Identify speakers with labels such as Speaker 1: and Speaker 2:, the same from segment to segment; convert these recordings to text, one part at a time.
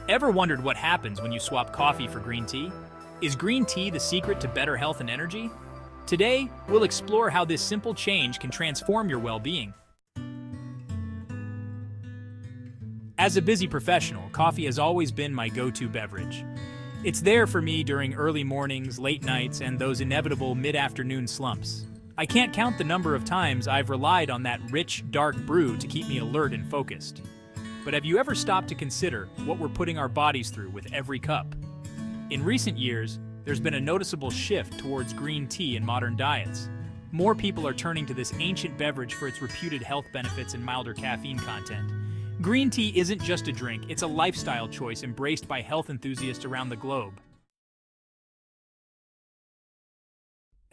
Speaker 1: Ever wondered what happens when you swap coffee for green tea? Is green tea the secret to better health and energy? Today, we'll explore how this simple change can transform your well-being. As a busy professional, coffee has always been my go-to beverage. It's there for me during early mornings, late nights, and those inevitable mid-afternoon slumps. I can't count the number of times I've relied on that rich, dark brew to keep me alert and focused. But have you ever stopped to consider what we're putting our bodies through with every cup? In recent years, there's been a noticeable shift towards green tea in modern diets. More people are turning to this ancient beverage for its reputed health benefits and milder caffeine content. Green tea isn't just a drink, it's a lifestyle choice embraced by health enthusiasts around the globe.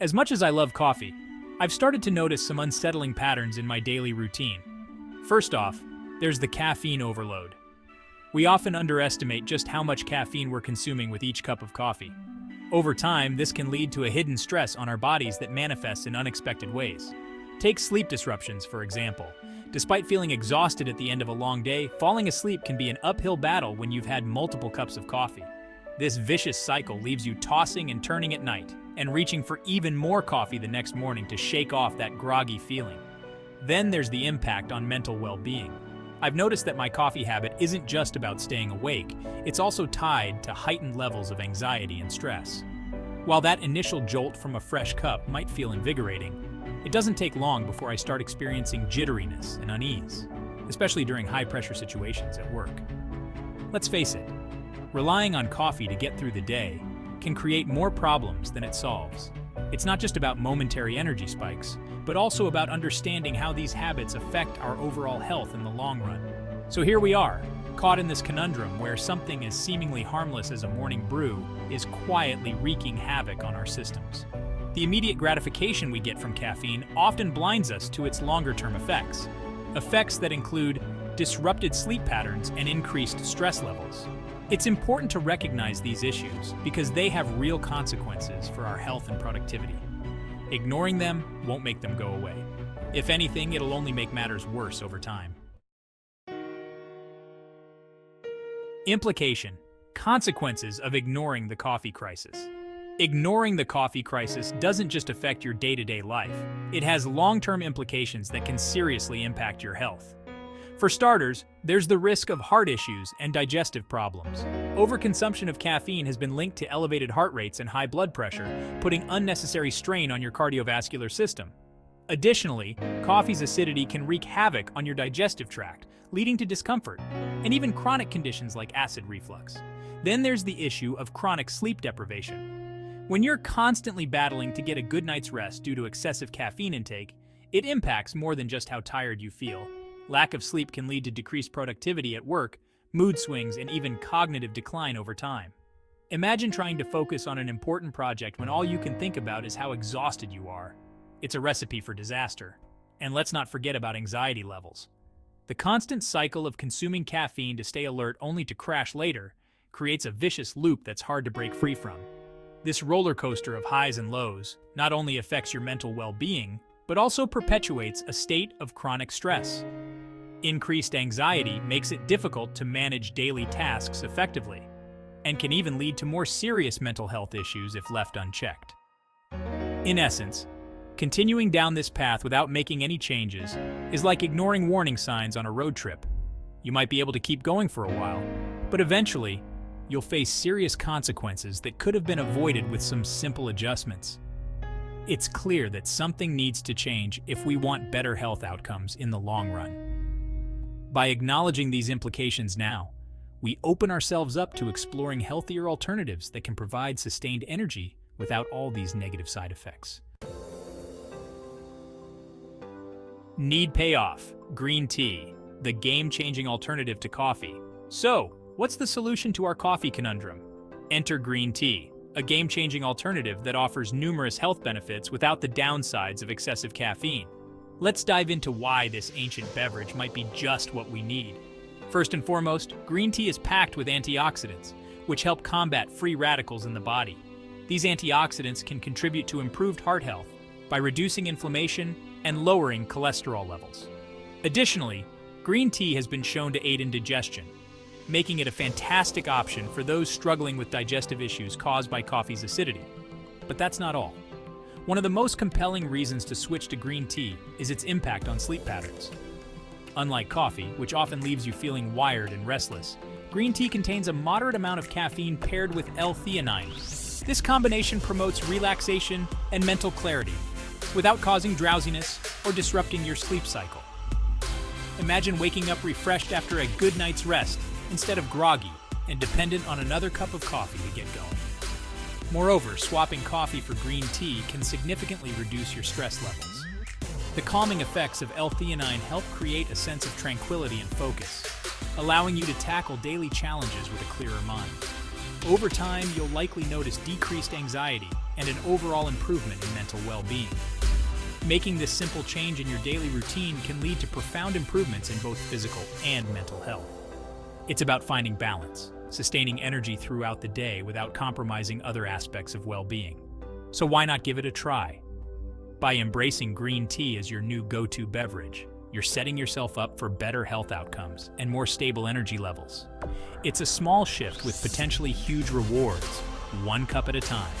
Speaker 1: As much as I love coffee, I've started to notice some unsettling patterns in my daily routine. First off, there's the caffeine overload. We often underestimate just how much caffeine we're consuming with each cup of coffee. Over time, this can lead to a hidden stress on our bodies that manifests in unexpected ways. Take sleep disruptions, for example. Despite feeling exhausted at the end of a long day, falling asleep can be an uphill battle when you've had multiple cups of coffee. This vicious cycle leaves you tossing and turning at night, and reaching for even more coffee the next morning to shake off that groggy feeling. Then there's the impact on mental well-being. I've noticed that my coffee habit isn't just about staying awake, it's also tied to heightened levels of anxiety and stress. While that initial jolt from a fresh cup might feel invigorating, it doesn't take long before I start experiencing jitteriness and unease, especially during high-pressure situations at work. Let's face it, relying on coffee to get through the day can create more problems than it solves. It's not just about momentary energy spikes, but also about understanding how these habits affect our overall health in the long run. So here we are, caught in this conundrum where something as seemingly harmless as a morning brew is quietly wreaking havoc on our systems. The immediate gratification we get from caffeine often blinds us to its longer-term effects. Effects that include disrupted sleep patterns and increased stress levels. It's important to recognize these issues because they have real consequences for our health and productivity. Ignoring them won't make them go away. If anything, it'll only make matters worse over time. Implication: consequences of ignoring the coffee crisis. Ignoring the coffee crisis doesn't just affect your day-to-day life. It has long-term implications that can seriously impact your health. For starters, there's the risk of heart issues and digestive problems. Overconsumption of caffeine has been linked to elevated heart rates and high blood pressure, putting unnecessary strain on your cardiovascular system. Additionally, coffee's acidity can wreak havoc on your digestive tract, leading to discomfort, and even chronic conditions like acid reflux. Then there's the issue of chronic sleep deprivation. When you're constantly battling to get a good night's rest due to excessive caffeine intake, it impacts more than just how tired you feel. Lack of sleep can lead to decreased productivity at work, mood swings, and even cognitive decline over time. Imagine trying to focus on an important project when all you can think about is how exhausted you are. It's a recipe for disaster. And let's not forget about anxiety levels. The constant cycle of consuming caffeine to stay alert only to crash later creates a vicious loop that's hard to break free from. This roller coaster of highs and lows not only affects your mental well-being, but also perpetuates a state of chronic stress. Increased anxiety makes it difficult to manage daily tasks effectively, and can even lead to more serious mental health issues if left unchecked. In essence, continuing down this path without making any changes is like ignoring warning signs on a road trip. You might be able to keep going for a while, but eventually, you'll face serious consequences that could have been avoided with some simple adjustments. It's clear that something needs to change if we want better health outcomes in the long run. By acknowledging these implications now, we open ourselves up to exploring healthier alternatives that can provide sustained energy without all these negative side effects. Need payoff: green tea, the game-changing alternative to coffee. So, what's the solution to our coffee conundrum? Enter green tea, a game-changing alternative that offers numerous health benefits without the downsides of excessive caffeine. Let's dive into why this ancient beverage might be just what we need. First and foremost, green tea is packed with antioxidants, which help combat free radicals in the body. These antioxidants can contribute to improved heart health by reducing inflammation and lowering cholesterol levels. Additionally, green tea has been shown to aid in digestion. making it a fantastic option for those struggling with digestive issues caused by coffee's acidity. But that's not all. One of the most compelling reasons to switch to green tea is its impact on sleep patterns. Unlike coffee, which often leaves you feeling wired and restless, green tea contains a moderate amount of caffeine paired with L-theanine. This combination promotes relaxation and mental clarity without causing drowsiness or disrupting your sleep cycle. Imagine waking up refreshed after a good night's rest instead of groggy and dependent on another cup of coffee to get going. Moreover, swapping coffee for green tea can significantly reduce your stress levels. The calming effects of L-theanine help create a sense of tranquility and focus, allowing you to tackle daily challenges with a clearer mind. Over time, you'll likely notice decreased anxiety and an overall improvement in mental well-being. Making this simple change in your daily routine can lead to profound improvements in both physical and mental health. It's about finding balance, sustaining energy throughout the day without compromising other aspects of well-being. So why not give it a try? By embracing green tea as your new go-to beverage, you're setting yourself up for better health outcomes and more stable energy levels. It's a small shift with potentially huge rewards, one cup at a time.